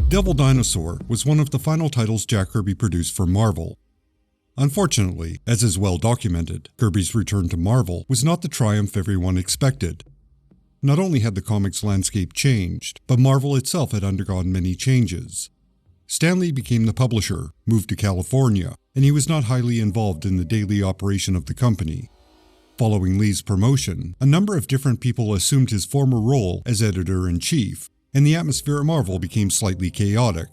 Devil Dinosaur was one of the final titles Jack Kirby produced for Marvel. Unfortunately, as is well documented, Kirby's return to Marvel was not the triumph everyone expected. Not only had the comics landscape changed, but Marvel itself had undergone many changes. Stan Lee became the publisher, moved to California, and he was not highly involved in the daily operation of the company. Following Lee's promotion, a number of different people assumed his former role as editor-in-chief, and the atmosphere at Marvel became slightly chaotic.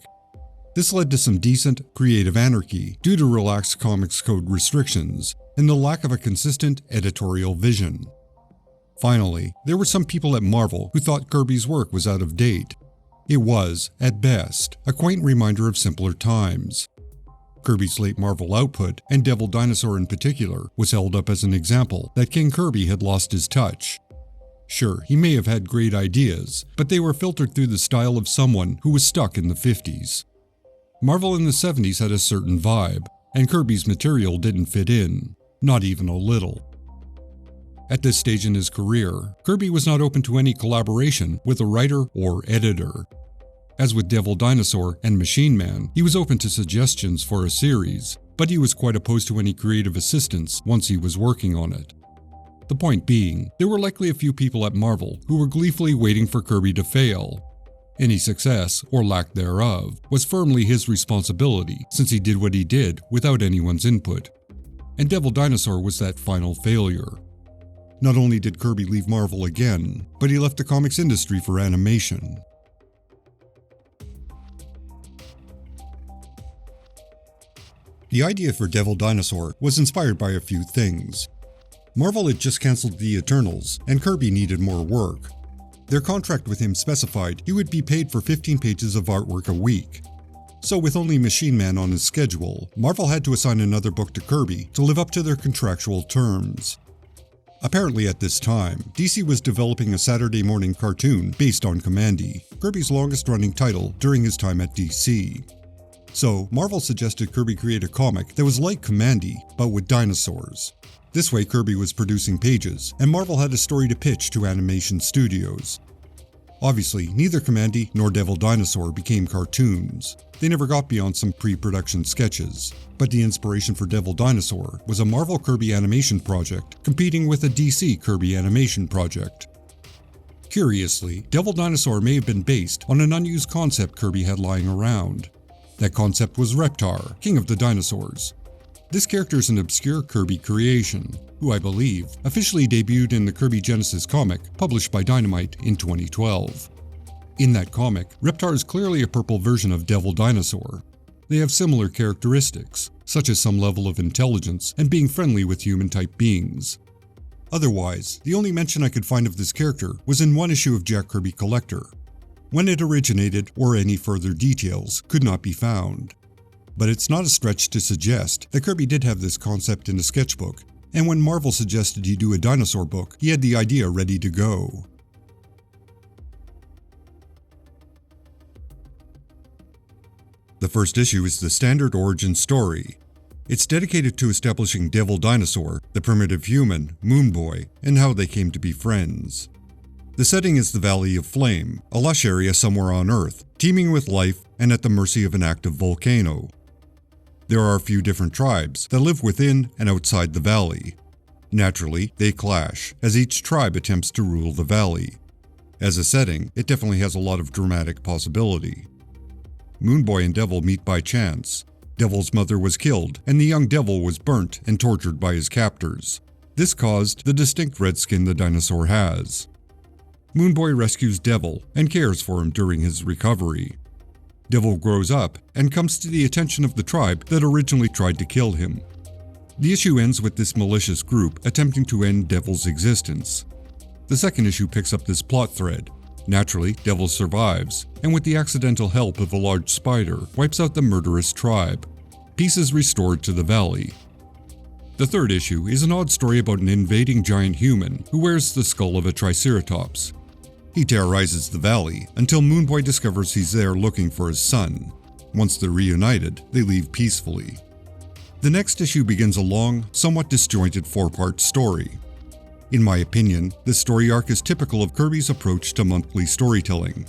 This led to some decent, creative anarchy due to relaxed comics code restrictions and the lack of a consistent editorial vision. Finally, there were some people at Marvel who thought Kirby's work was out of date. It was, at best, a quaint reminder of simpler times. Kirby's late Marvel output, and Devil Dinosaur in particular, was held up as an example that King Kirby had lost his touch. Sure, he may have had great ideas, but they were filtered through the style of someone who was stuck in the 50s. Marvel in the 70s had a certain vibe, and Kirby's material didn't fit in, not even a little. At this stage in his career, Kirby was not open to any collaboration with a writer or editor. As with Devil Dinosaur and Machine Man, he was open to suggestions for a series, but he was quite opposed to any creative assistance once he was working on it. The point being, there were likely a few people at Marvel who were gleefully waiting for Kirby to fail. Any success, or lack thereof, was firmly his responsibility since he did what he did without anyone's input. And Devil Dinosaur was that final failure. Not only did Kirby leave Marvel again, but he left the comics industry for animation. The idea for Devil Dinosaur was inspired by a few things. Marvel had just cancelled the Eternals, and Kirby needed more work. Their contract with him specified he would be paid for 15 pages of artwork a week. So with only Machine Man on his schedule, Marvel had to assign another book to Kirby to live up to their contractual terms. Apparently at this time, DC was developing a Saturday morning cartoon based on Commandy, Kirby's longest-running title during his time at DC. So, Marvel suggested Kirby create a comic that was like Commandy, but with dinosaurs. This way Kirby was producing pages, and Marvel had a story to pitch to animation studios. Obviously, neither Commandy nor Devil Dinosaur became cartoons. They never got beyond some pre-production sketches. But the inspiration for Devil Dinosaur was a Marvel Kirby animation project competing with a DC Kirby animation project. Curiously, Devil Dinosaur may have been based on an unused concept Kirby had lying around. That concept was Reptar, king of the dinosaurs. This character is an obscure Kirby creation, who I believe officially debuted in the Kirby Genesis comic published by Dynamite in 2012. In that comic, Reptar is clearly a purple version of Devil Dinosaur. They have similar characteristics, such as some level of intelligence and being friendly with human-type beings. Otherwise, the only mention I could find of this character was in one issue of Jack Kirby Collector. When it originated or any further details could not be found. But it's not a stretch to suggest that Kirby did have this concept in a sketchbook, and when Marvel suggested he do a dinosaur book, he had the idea ready to go. The first issue is the standard origin story. It's dedicated to establishing Devil Dinosaur, the primitive human, Moon Boy, and how they came to be friends. The setting is the Valley of Flame, a lush area somewhere on Earth, teeming with life and at the mercy of an active volcano. There are a few different tribes that live within and outside the valley. Naturally, they clash, as each tribe attempts to rule the valley. As a setting, it definitely has a lot of dramatic possibility. Moon Boy and Devil meet by chance. Devil's mother was killed, and the young Devil was burnt and tortured by his captors. This caused the distinct red skin the dinosaur has. Moon Boy rescues Devil and cares for him during his recovery. Devil grows up and comes to the attention of the tribe that originally tried to kill him. The issue ends with this malicious group attempting to end Devil's existence. The second issue picks up this plot thread. Naturally, Devil survives, and with the accidental help of a large spider, wipes out the murderous tribe. Peace is restored to the valley. The third issue is an odd story about an invading giant human who wears the skull of a triceratops. He terrorizes the valley until Moon Boy discovers he's there looking for his son. Once they're reunited, they leave peacefully. The next issue begins a long, somewhat disjointed 4-part story. In my opinion, this story arc is typical of Kirby's approach to monthly storytelling.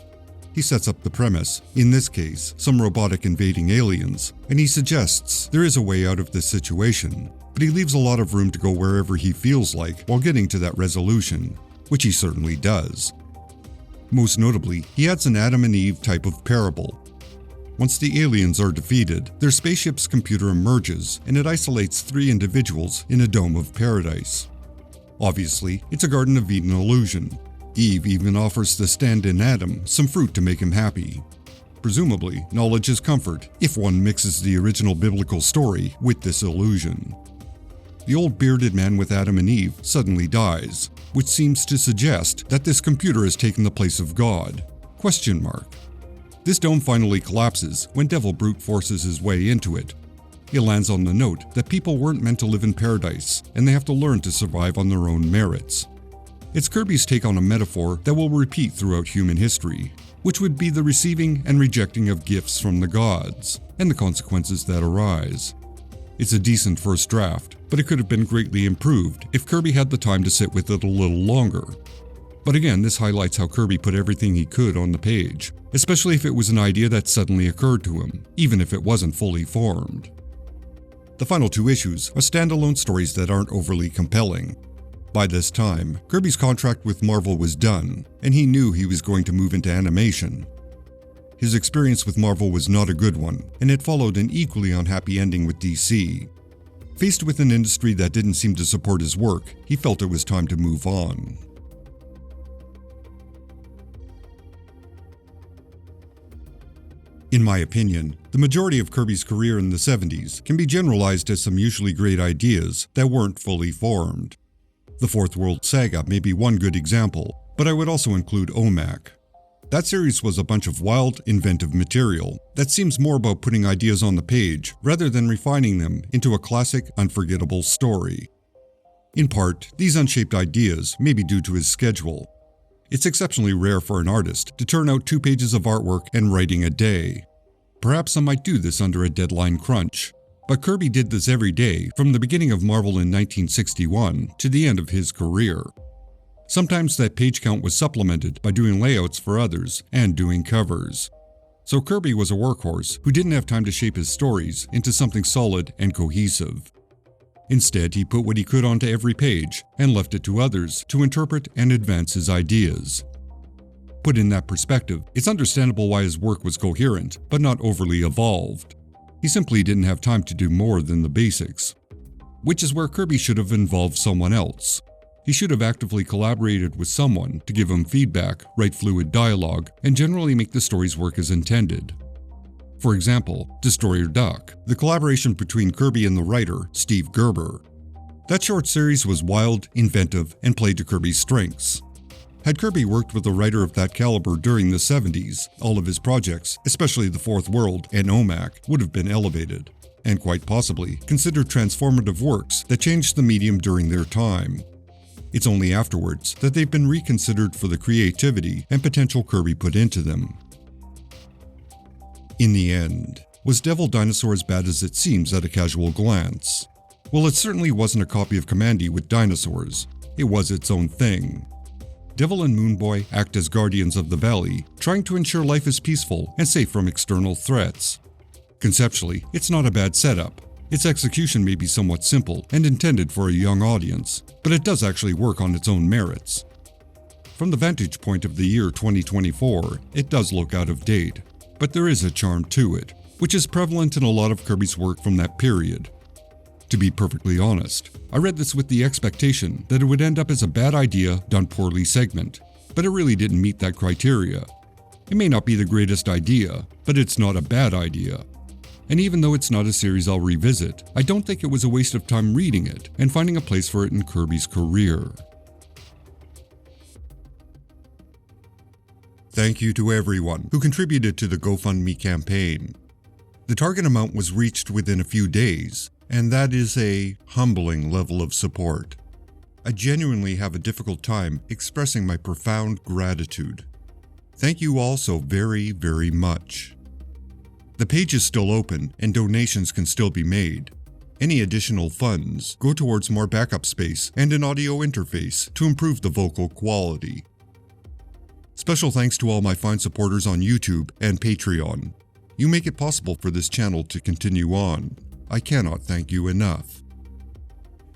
He sets up the premise, in this case, some robotic invading aliens, and he suggests there is a way out of this situation, but he leaves a lot of room to go wherever he feels like while getting to that resolution, which he certainly does. Most notably, he adds an Adam and Eve type of parable. Once the aliens are defeated, their spaceship's computer emerges and it isolates 3 individuals in a dome of paradise. Obviously, it's a Garden of Eden illusion. Eve even offers the stand-in Adam some fruit to make him happy. Presumably, knowledge is comfort if one mixes the original biblical story with this illusion. The old bearded man with Adam and Eve suddenly dies, which seems to suggest that this computer has taken the place of God. ? This dome finally collapses when Devil brute forces his way into it. He lands on the note that people weren't meant to live in paradise, and they have to learn to survive on their own merits. It's Kirby's take on a metaphor that will repeat throughout human history, which would be the receiving and rejecting of gifts from the gods, and the consequences that arise. It's a decent first draft, but it could have been greatly improved if Kirby had the time to sit with it a little longer. But again, this highlights how Kirby put everything he could on the page, especially if it was an idea that suddenly occurred to him, even if it wasn't fully formed. The final 2 issues are standalone stories that aren't overly compelling. By this time, Kirby's contract with Marvel was done, and he knew he was going to move into animation. His experience with Marvel was not a good one, and it followed an equally unhappy ending with DC. Faced with an industry that didn't seem to support his work, he felt it was time to move on. In my opinion, the majority of Kirby's career in the 70s can be generalized as some usually great ideas that weren't fully formed. The Fourth World Saga may be one good example, but I would also include OMAC. That series was a bunch of wild, inventive material that seems more about putting ideas on the page rather than refining them into a classic, unforgettable story. In part, these unshaped ideas may be due to his schedule. It's exceptionally rare for an artist to turn out 2 pages of artwork and writing a day. Perhaps I might do this under a deadline crunch, but Kirby did this every day from the beginning of Marvel in 1961 to the end of his career. Sometimes that page count was supplemented by doing layouts for others and doing covers. So Kirby was a workhorse who didn't have time to shape his stories into something solid and cohesive. Instead, he put what he could onto every page and left it to others to interpret and advance his ideas. Put in that perspective, it's understandable why his work was coherent, but not overly evolved. He simply didn't have time to do more than the basics. Which is where Kirby should have involved someone else. He should have actively collaborated with someone to give him feedback, write fluid dialogue, and generally make the stories work as intended. For example, Destroyer Duck, the collaboration between Kirby and the writer, Steve Gerber. That short series was wild, inventive, and played to Kirby's strengths. Had Kirby worked with a writer of that caliber during the 70s, all of his projects, especially The Fourth World and OMAC, would have been elevated, and quite possibly considered transformative works that changed the medium during their time. It's only afterwards that they've been reconsidered for the creativity and potential Kirby put into them. In the end, was Devil Dinosaur as bad as it seems at a casual glance? Well, it certainly wasn't a copy of Commandy with dinosaurs. It was its own thing. Devil and Moon Boy act as guardians of the valley, trying to ensure life is peaceful and safe from external threats. Conceptually, it's not a bad setup. Its execution may be somewhat simple and intended for a young audience, but it does actually work on its own merits. From the vantage point of the year 2024, it does look out of date, but there is a charm to it, which is prevalent in a lot of Kirby's work from that period. To be perfectly honest, I read this with the expectation that it would end up as a bad idea done poorly segment, but it really didn't meet that criteria. It may not be the greatest idea, but it's not a bad idea. And even though it's not a series I'll revisit, I don't think it was a waste of time reading it and finding a place for it in Kirby's career. Thank you to everyone who contributed to the GoFundMe campaign. The target amount was reached within a few days, and that is a humbling level of support. I genuinely have a difficult time expressing my profound gratitude. Thank you all so very, very much. The page is still open and donations can still be made. Any additional funds go towards more backup space and an audio interface to improve the vocal quality. Special thanks to all my fine supporters on YouTube and Patreon. You make it possible for this channel to continue on. I cannot thank you enough.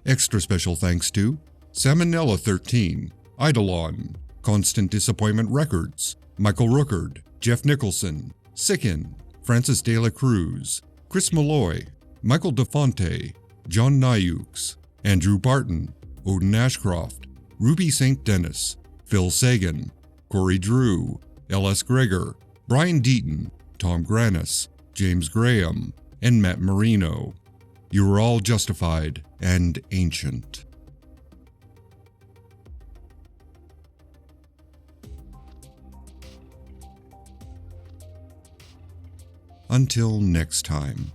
Extra special thanks to Salmonella13, Eidolon, Constant Disappointment Records, Michael Rookard, Jeff Nicholson, Sicken, Francis De La Cruz, Chris Malloy, Michael DeFonte, John Nyukes, Andrew Barton, Odin Ashcroft, Ruby St. Dennis, Phil Sagan, Corey Drew, L.S. Gregor, Brian Deaton, Tom Granis, James Graham, and Matt Marino. You are all justified and ancient. Until next time.